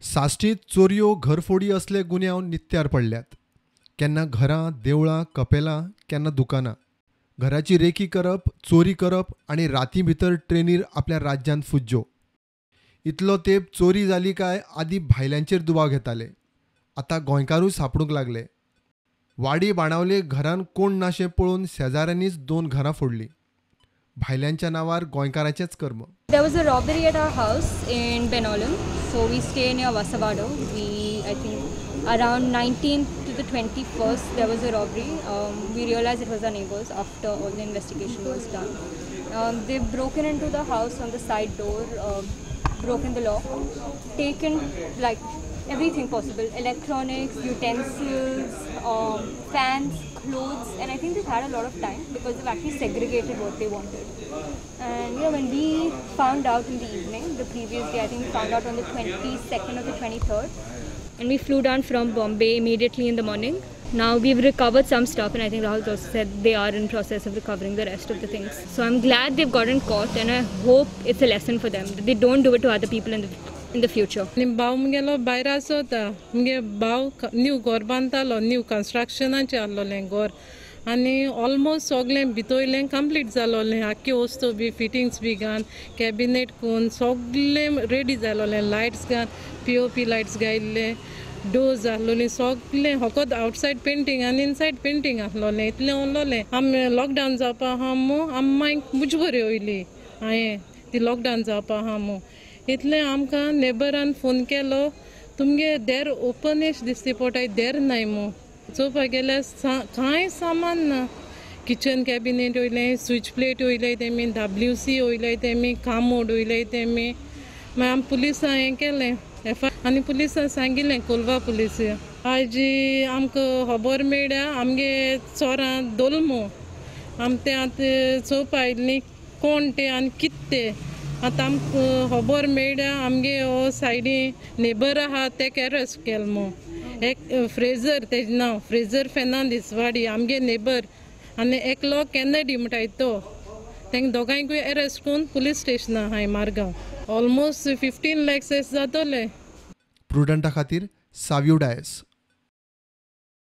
साश्टीत चोरयो घरफोडी असले गुन्यांव नित्यार पडल्यात. केन्ना घरां, देवळां, कपेलां, केन्ना दुकानां. घराची रेखी करप, चोरी करप आनी रातीं भितर ट्रेनीर आपल्या राज्यांत फुज्ज्यो. इतलो तेंप चोरी जाली काय आदीं भायल्यांचेर दुबाव घेताले. आतां गोंयकारूय सांपडूंक लागले. वाडी बाणावले घरांत कोण नाशें पळोवन शेजाऱ्यांनीच 2 घरां फोडलीं. भायल्यांच्या नांवार गोंयकारांचेच कर्म. There was a robbery at our house in Benolem. So we stay near Vasavado. I think around 19th to the 21st there was a robbery. We realized it was our neighbors after all the investigation was done. They've broken into the house on the side door, broken the lock, taken like everything possible, electronics, utensils, fans, clothes, and I think they've had a lot of time because they've actually segregated what they wanted. And when we found out in the evening, the previous day, I think we found out on the 22nd or the 23rd, and we flew down from Bombay immediately in the morning. Now we've recovered some stuff, and I think Rahul also said they are in process of recovering the rest of the things. So I'm glad they've gotten caught, and I hope it's a lesson for them that they don't do it to other people in the future. भाव मुगेलो भायर आसता मुगे भाव new घर बांदतालो new कन्स्ट्रक्शनाचें आहलोलें घर आनी almost सगलें भितरलें कंप्लीट जालोलें आख्खे वस्तू बी फिटिंग्स बी घान कॅबिनेट करून सगलें रेडी जालोलें लायट्स घान POP लायट्स घायल्ले डोर्स आहलोलीं सगलें फकत आउटसायड पेंटींग आनी इनसायड पेंटींग आहलोलें इतलें उरलोलें आम लॉकडावन जावपा आहा मू आम्मांक मुजबरी वयली हांवें ती लॉकडावन जावपा आहा मू इतलें आमकां नेबरान फोन केलो तुमगे देर ओपनेश दिसती पडटाय देर नाय मू चोवपा गेल्यार कांय सामान ना किचन कॅबिनेट वयलें स्विच प्लेट वयल्याय तेमी WC वयल्याय तेमी कामोड वयल्याय तेमी मागीर आमी पुलिसां हें केलें आनी पुलिसां सांगिल्लें कोलवा पुलीस आयज आमकां खबर मेळ्ळ्या आमगे चोरां दोलमो आम तें आतां चोवपा आयलीं कोण तें आनी कितें तें आतां आमकां खबर मेळ्ळ्या आमगे हो सायडीन नेबर आहा तेका अरेस्ट केलो एक फ्रेझर तेजें नांव फ्रेझर फेर्नांडीस वाडी आमगे नेबर आनी एकलो केनेडी म्हणटाय तो तेंक दोगांयकूय अरेस्ट करून पुलीस स्टेशना हाय मारगांव ऑलमोस्ट 15 lakhs जातोले. प्रुडंटा खातीर सावियो डायस.